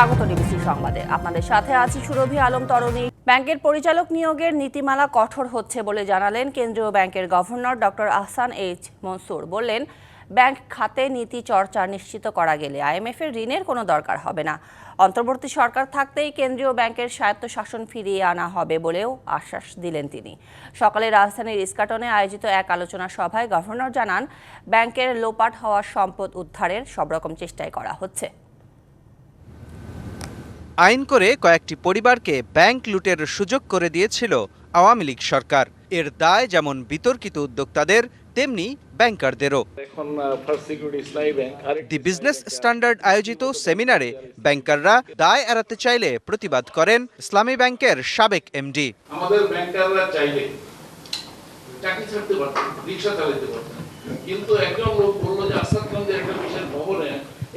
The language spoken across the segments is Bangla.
স্বাগত ডিবিসি সংবাদে। আপনাদের সাথে আছি সুরভি আলম তরণী। ব্যাংকের পরিচালক নিয়োগের নীতিমালা কঠোর হচ্ছে বলে জানালেন কেন্দ্রীয় ব্যাংকের governor doctor Ahsan H Mansur. বললেন, ব্যাংক খাতে নীতি চর্চা নিশ্চিত করা গেলে আইএমএফ এর ঋণের কোনো দরকার হবে না। অন্তর্বর্তী সরকার থাকতেই কেন্দ্রীয় ব্যাংকের স্বায়ত্তশাসন ফিরিয়ে আনা হবে বলেও আশ্বাস দিলেন তিনি। সকালে রাজধানীর ইস্কাটনে আয়োজিত এক আলোচনা সভায় গভর্নর জানান, ব্যাংকের লোপাট হওয়া সম্পদ উদ্ধারের সব রকম চেষ্টাই করা হচ্ছে। আইন করে কয়েকটি পরিবারকে ব্যাংক লুটের সুযোগ করে দিয়েছিল আওয়ামী লীগ সরকার। এর দায় যেমন বিতর্কিত উদ্যোক্তাদের, তেমনি ব্যাংকারদেরও। দি বিজনেস স্ট্যান্ডার্ড আয়োজিত সেমিনারে ব্যাংকাররা দায় এড়াতে চাইলে প্রতিবাদ করেন ইসলামী ব্যাংকের সাবেক এমডি। আমাদের ব্যাংকাররা চাইলে চাকরি ছাড়তে পারতেন, রিক্সা চালাতে পারতেন, কিন্তু একজন লোক বললো যে আসাদগঞ্জের একটা বিশেষ ভবনে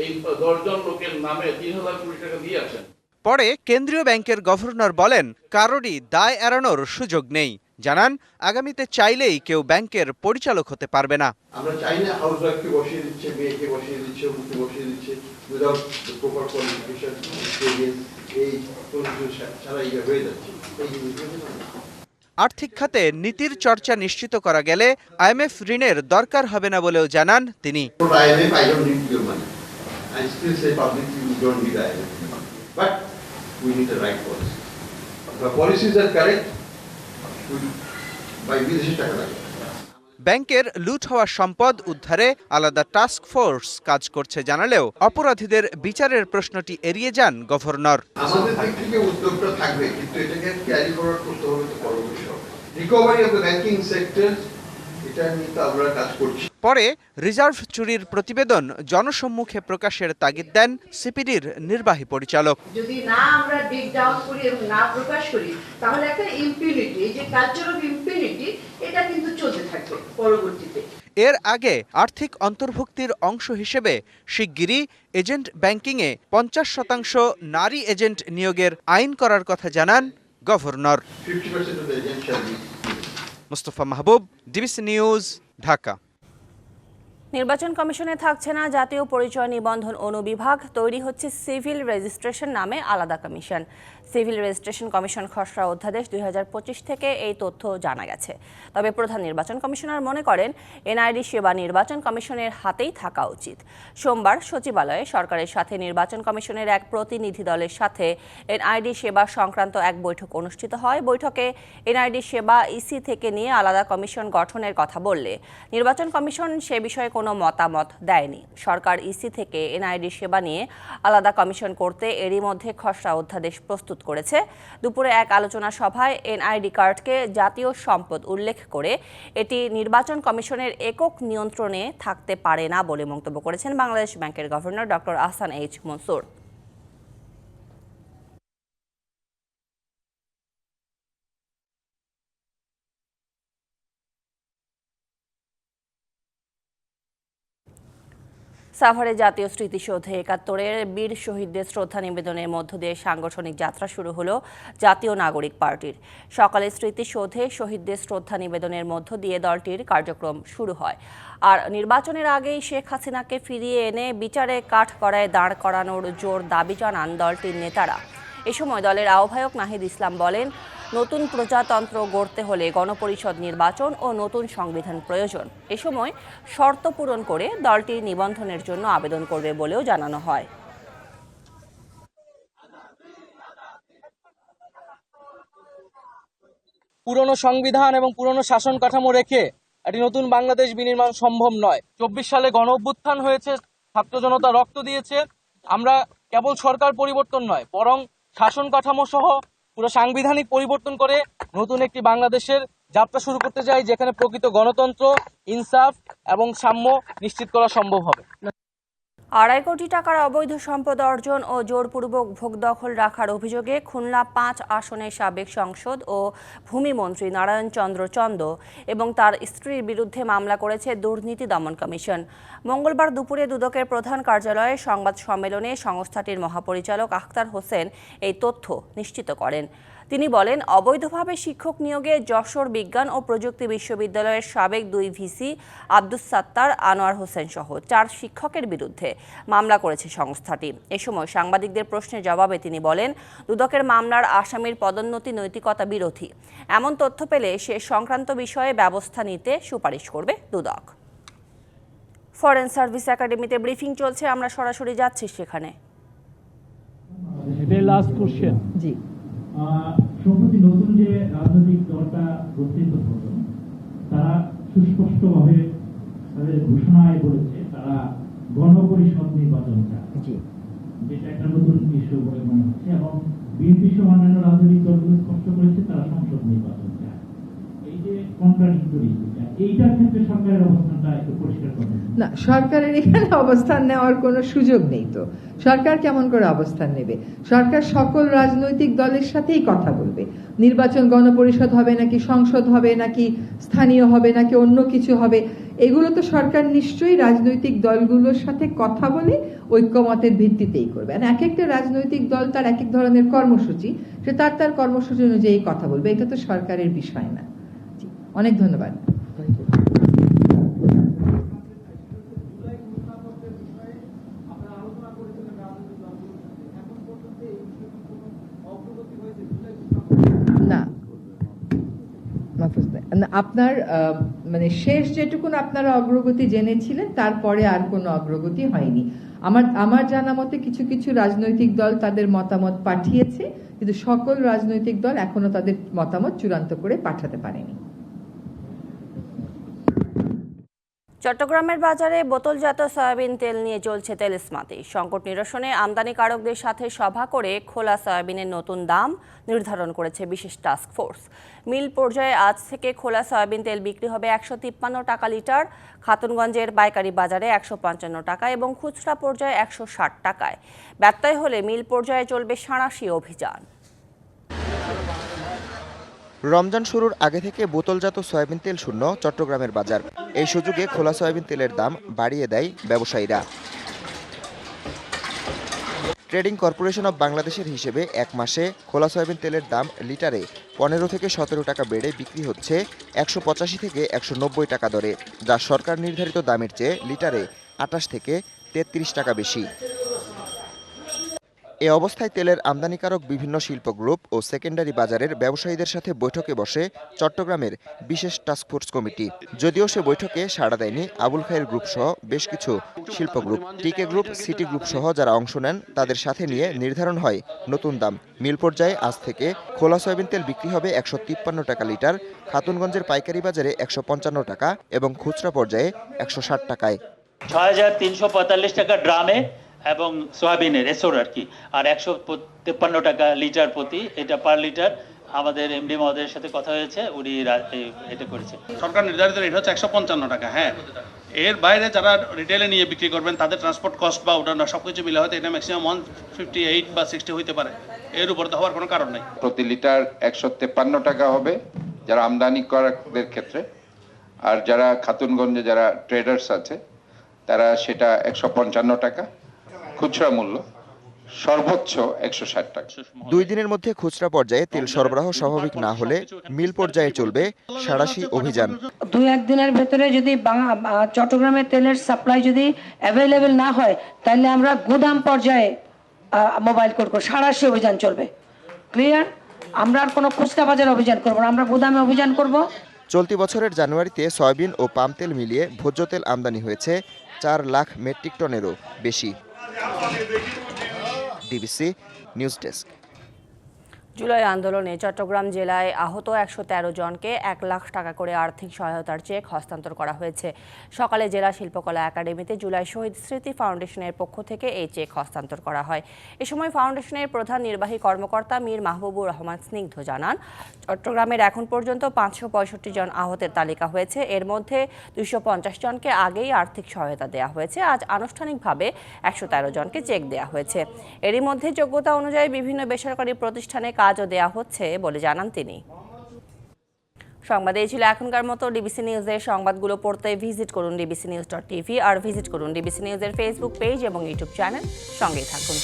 এই 10 জন লোকের নামে 3,000 কোটি টাকা দিয়ে আসেন। পরে কেন্দ্রীয় ব্যাংকের গভর্নর বলেন, কারোরই দায় এড়ানোর সুযোগ নেই। জানান, আগামীতে চাইলেই কেউ ব্যাংকের পরিচালক হতে পারবে না। আমরা চাই না হাউস ওয়াইফকে বসিয়ে দিচ্ছে, মেয়েকে বসিয়ে দিচ্ছে, মুখে বসিয়ে দিচ্ছে, উইদাউট প্রপার কোয়ালিফিকেশন, এক্সপেরিয়েন্স, এই কোনো কিছু ছাড়াই হয়ে যাচ্ছে। এই জিনিসগুলো আর্থিক খাতে নীতির চর্চা নিশ্চিত করা গেলে আইএমএফ ঋণের দরকার হবে না বলেও জানান তিনি। IMF, I don't need your money. I still say publicly we don't need IMF money. But we need the right policy. The policies are correct. by বিদেশি টাকা লাগে। ব্যাংকের লুট হওয়া সম্পদ উদ্ধারে আলাদা টাস্ক ফোর্স কাজ করছে জানালেও অপরাধীদের বিচারের প্রশ্নটি এড়িয়ে যান গভর্নর। আমাদের দিক থেকে উদ্যোগটা থাকবে, কিন্তু এটাকে ক্যারি ফরওয়ার্ড করতে হবে তো পরবর্তী সময়। Recovery of the banking sector, এটা নিয়ে তো আমরা কাজ করছি। পরে রিজার্ভ চুরির প্রতিবেদন জনসম্মুখে প্রকাশের তাগিদ দেন সিপিডির নির্বাহী পরিচালক। যদি না আমরা ডিগ ডাউন করি এবং না প্রকাশ করি, তাহলে একটা ইম্পিউনিটি, এই যে কালচার অফ ইম্পিউনিটি, এটা কিন্তু চলতে থাকবে পরবর্তীতে। এর আগে আর্থিক অন্তর্ভুক্তির অংশ হিসেবে শিগগিরই এজেন্ট ব্যাংকিংয়ে 50% নারী এজেন্ট নিয়োগের আইন করার কথা জানান governor. 50% of the agents shall be Mustafa Mahbub, DBC news, Dhaka. নির্বাচন কমিশনে থাকছে না জাতীয় পরিচয় নিবন্ধন অনুবিভাগ, তৈরি হচ্ছে সিভিল রেজিস্ট্রেশন নামে আলাদা কমিশন। সিভিল রেজিস্ট্রেশন কমিশন খসড়া অধ্যাদেশ 2025 থেকে এই তথ্য জানা গেছে। তবে প্রধান নির্বাচন কমিশনার মনে করেন, এনআইডি সেবা নির্বাচন কমিশনের হাতেই থাকা উচিত। সোমবার সচিবালয়ে সরকারের সাথে নির্বাচন কমিশনের এক প্রতিনিধি দলের সাথে এনআইডি সেবা সংক্রান্ত এক বৈঠক অনুষ্ঠিত হয়। বৈঠকে এনআইডি সেবা ইসি থেকে নিয়ে আলাদা কমিশন গঠনের কথা বললে নির্বাচন কমিশন সে বিষয়ে কোনো মতামত দেয়নি। সরকার ইসি থেকে এনআইডি সেবা নিয়ে আলাদা কমিশন করতে এরই মধ্যে খসড়া অধ্যাদেশ প্রস্তুত করেছে। দুপুরে এক আলোচনা সভায় এনআইডি কার্ডকে জাতীয় সম্পদ উল্লেখ করে এটি নির্বাচন কমিশনের একক নিয়ন্ত্রণে থাকতে পারে না বলে মন্তব্য করেছেন বাংলাদেশ ব্যাংকের governor doctor Ahsan H Mansur. সাভারে জাতীয় স্মৃতিসৌধে 71-এর বীর শহীদদের শ্রদ্ধা নিবেদনের মধ্য দিয়ে সাংগঠনিক যাত্রা শুরু হলো জাতীয় নাগরিক পার্টির। সকালে স্মৃতিসৌধে শহীদদের শ্রদ্ধা নিবেদনের মধ্য দিয়ে দলটির কার্যক্রম শুরু হয়। আর নির্বাচনের আগেই শেখ হাসিনাকে ফিরিয়ে এনে বিচারে কাঠগড়ায় দাঁড় করানোর জোর দাবি জানান দলটির নেতারা। এ সময় দলের আহ্বায়ক নাহিদ ইসলাম বলেন, নতুন প্রজাতন্ত্র গড়তে হলে গণপরিষদ নির্বাচন ও নতুন সংবিধান প্রয়োজন। এ সময় শর্ত পূরণ করে দলটি নিবন্ধনের জন্য আবেদন করবে বলেও জানানো হয়। পুরনো সংবিধান এবং পুরনো শাসন কাঠামো রেখে একটি নতুন বাংলাদেশ বিনির্মাণ সম্ভব নয়। 24 সালে গণ অভ্যুত্থান হয়েছে, ছাত্র জনতা রক্ত দিয়েছে। আমরা কেবল সরকার পরিবর্তন নয়, বরং শাসন কাঠামো সহ পুরো সাংবিধানিক পরিবর্তন করে নতুন একটি বাংলাদেশের যাত্রা শুরু করতে চাই, যেখানে প্রকৃত গণতন্ত্র, ইনসাফ এবং সাম্য নিশ্চিত করা সম্ভব হবে। 2.5 কোটি টাকার অবৈধ সম্পদ অর্জন ও জোরপূর্বক ভোগ দখল রাখার অভিযোগে খুলনা 5 আসনের সাবেক সংসদ ও ভূমিমন্ত্রী নারায়ণ চন্দ্র চন্দ এবং তার স্ত্রীর বিরুদ্ধে মামলা করেছে দুর্নীতি দমন কমিশন। মঙ্গলবার দুপুরে দুদকের প্রধান কার্যালয়ে সংবাদ সম্মেলনে সংস্থাটির মহাপরিচালক আখতার হোসেন এই তথ্য নিশ্চিত করেন। তিনি বলেন, অবৈধভাবে শিক্ষক নিয়োগে যশোর বিজ্ঞান ও প্রযুক্তি বিশ্ববিদ্যালয়ের সাবেক 2 ভিসি আব্দুস সাত্তার, আনোয়ার হোসেন সহ 4 শিক্ষকের বিরুদ্ধে মামলা করেছে সংস্থাটি। এ সময় সাংবাদিকদের প্রশ্নের জবাবে তিনি বলেন, দুদকের মামলার আসামির পদোন্নতি নৈতিকতা বিরোধী। এমন তথ্য পেলে সে সংক্রান্ত বিষয়ে ব্যবস্থা নিতে সুপারিশ করবে দুদক। ফরেন সার্ভিস একাডেমিতে ব্রিফিং চলছে, আমরা সরাসরি যাচ্ছি সেখানে। এটাই লাস্ট কোশ্চেন। জি, সম্প্রতি নতুন যে রাজনৈতিক দলটা গঠিত হলো, তারা সুস্পষ্টভাবে তাদের ঘোষণায় বলেছে তারা গণপরিষদ নির্বাচন চায়, জি, যেটা একটা নতুন ইস্যু বলে মনে হচ্ছে। এবং বিএনপি সহ অন্যান্য রাজনৈতিক দলগুলো স্পষ্ট করেছে তারা সংসদ নির্বাচন চায়। এই যে কন্ট্রাডিক্টরি, এইটার ক্ষেত্রে সরকারের অবস্থানটা একটু পরিষ্কার করবেন। না, সরকারের এখানে অবস্থান নেওয়ার কোনো সুযোগ নেই। তো সরকার কেমন করে অবস্থান নেবে? সরকার সকল রাজনৈতিক দলের সাথেই কথা বলবে। নির্বাচন গণপরিষদ হবে নাকি সংসদ হবে নাকি স্থানীয় হবে নাকি অন্য কিছু হবে, এগুলো তো সরকার নিশ্চয়ই রাজনৈতিক দলগুলোর সাথে কথা বলে ঐক্যমতের ভিত্তিতেই করবে। আর এক একটা রাজনৈতিক দল তার এক এক ধরনের কর্মসূচি, সে তার কর্মসূচি অনুযায়ী কথা বলবে। এটা তো সরকারের বিষয় না। জি, অনেক ধন্যবাদ। না, আপনার মানে শেষ যেটুকুন আপনারা অগ্রগতি জেনেছিলেন তারপরে আর কোনো অগ্রগতি হয়নি। আমার জানা মতে কিছু কিছু রাজনৈতিক দল তাদের মতামত পাঠিয়েছে, কিন্তু সকল রাজনৈতিক দল এখনো তাদের মতামত চূড়ান্ত করে পাঠাতে পারেনি। চট্টগ্রামের বাজারে বোতলজাত সয়াবিন তেল নিয়ে চলছে তেলস্মাতি। সংকট নিরসনে আমদানিকারকদের সাথে সভা করে খোলা সয়াবিনের নতুন দাম নির্ধারণ করেছে বিশেষ টাস্ক ফোর্স। মিল পর্যায়ে আজ থেকে খোলা সয়াবিন তেল বিক্রি হবে 153 টাকা লিটার, খাতুনগঞ্জের পাইকারি বাজারে 155 টাকা এবং খুচরা পর্যায়ে 160 টাকায়। ব্যত্যয় হলে মিল পর্যায়ে চলবে সাঁড়াশি অভিযান। রমজান শুরুর আগে থেকে বোতলজাত সয়াবিন তেল শূন্য চট্টগ্রামের বাজার। এই সুযোগে খোলা সয়াবিন তেলের দাম বাড়িয়ে দেয় ব্যবসায়ীরা। ট্রেডিং কর্পোরেশন অব বাংলাদেশের হিসেবে এক মাসে খোলা সয়াবিন তেলের দাম লিটারে 15 থেকে 17 টাকা বেড়ে বিক্রি হচ্ছে 185 থেকে 190 টাকা দরে, যা সরকার নির্ধারিত দামের চেয়ে লিটারে 28 থেকে 33 টাকা বেশি। এ অবস্থায় তেলের আমদানিকারক বিভিন্ন শিল্প গ্রুপ ও সেকেন্ডারি বাজারের ব্যবসায়ীদের সাথে বৈঠকে বসে চট্টগ্রামের বিশেষ টাস্কফোর্স কমিটি। যদিও সে বৈঠকে সাড়া দেয়নি আবুল খায়ের গ্রুপ সহ বেশ কিছু শিল্প গ্রুপ। টিকে গ্রুপ, সিটি গ্রুপ সহ যারা অংশ নেন তাদের সাথে নিয়ে নির্ধারণ হয় নতুন দাম। মিল পর্যায়ে আজ থেকে খোলা সয়াবিন তেল বিক্রি হবে 153 টাকা লিটার, খাতুনগঞ্জের পাইকারি বাজারে 155 টাকা এবং খুচরা পর্যায়ে 160 টাকায়। 6345 টাকা ড্রামে এবং সয়াবিনের এসোর আর কি, আর 153 টাকা লিটার প্রতি, এটা পার লিটার। আমাদের এমডি মহোদয়ের সাথে কথা হয়েছে, উনি এটা করেছে। সরকার নির্ধারিত রেট হচ্ছে 155 টাকা। হ্যাঁ, এর বাইরে যারা রিটেলে নিয়ে বিক্রি করবেন তাদের ট্রান্সপোর্ট কস্ট বা ওটা সব কিছু মিলে হয়তো এটা ম্যাক্সিমাম 158 বা 60 হইতে পারে, এর উপর তো হওয়ার কোনো কারণ নেই। প্রতি লিটার 153 টাকা হবে যারা আমদানিকারকদের ক্ষেত্রে, আর যারা খাতুনগঞ্জে যারা ট্রেডার্স আছে তারা সেটা 155 টাকা। খুচরা মূল্য সর্বোচ্চ 160 টাকা। 2 দিনের মধ্যে খুচরা পর্যায়ে তেল সরবরাহ স্বাভাবিক না হলে মিল পর্যায়ে চলবে সাঁড়াশি অভিযান। 2-1 দিনের ভেতরে যদি চট্টগ্রামের তেলের সাপ্লাই যদি অ্যাভেলেবেল না হয়, তাহলে আমরা গুদাম পর্যায়ে মোবাইল করব, সাঁড়াশি অভিযান চলবে। ক্লিয়ার? আমরা আর কোনো খুচরা বাজার অভিযান করব না, আমরা গুদামে অভিযান করব। চলতি বছরের জানুয়ারিতে সয়াবিন ও পাম তেল মিলিয়ে ভোজ্য তেল আমদানি হয়েছে 4 লাখ মেট্রিক টনেরও বেশি। DBC news desk. জুলাই আন্দোলনে চট্টগ্রাম জেলায় আহত 113 জনকে 1 লাখ টাকা করে আর্থিক সহায়তার চেক হস্তান্তর করা হয়েছে। সকালে জেলা শিল্পকলা একাডেমিতে জুলাই শহীদ স্মৃতি ফাউন্ডেশনের পক্ষ থেকে এই চেক হস্তান্তর করা হয়। এ সময় ফাউন্ডেশনের প্রধান নির্বাহী কর্মকর্তা মীর মাহবুবুর রহমান স্নিগ্ধ জানান, চট্টগ্রামের এখন পর্যন্ত 565 জন আহতের তালিকা হয়েছে। এর মধ্যে 250 জনকে আগেই আর্থিক সহায়তা দেওয়া হয়েছে। আজ আনুষ্ঠানিকভাবে 113 জনকে চেক দেওয়া হয়েছে। এরই মধ্যে যোগ্যতা অনুযায়ী বিভিন্ন বেসরকারি প্রতিষ্ঠানে কাজও দেয়া হচ্ছে বলে জানান তিনি। সংবাদ এই ছিল এখনকার মতো। ডিবিসি নিউজের সংবাদগুলো পড়তে ভিজিট করুন dbcnews.tv আর ভিজিট করুন ডিবিসি নিউজের ফেসবুক পেজ এবং ইউটিউব চ্যানেল। সঙ্গেই থাকুন।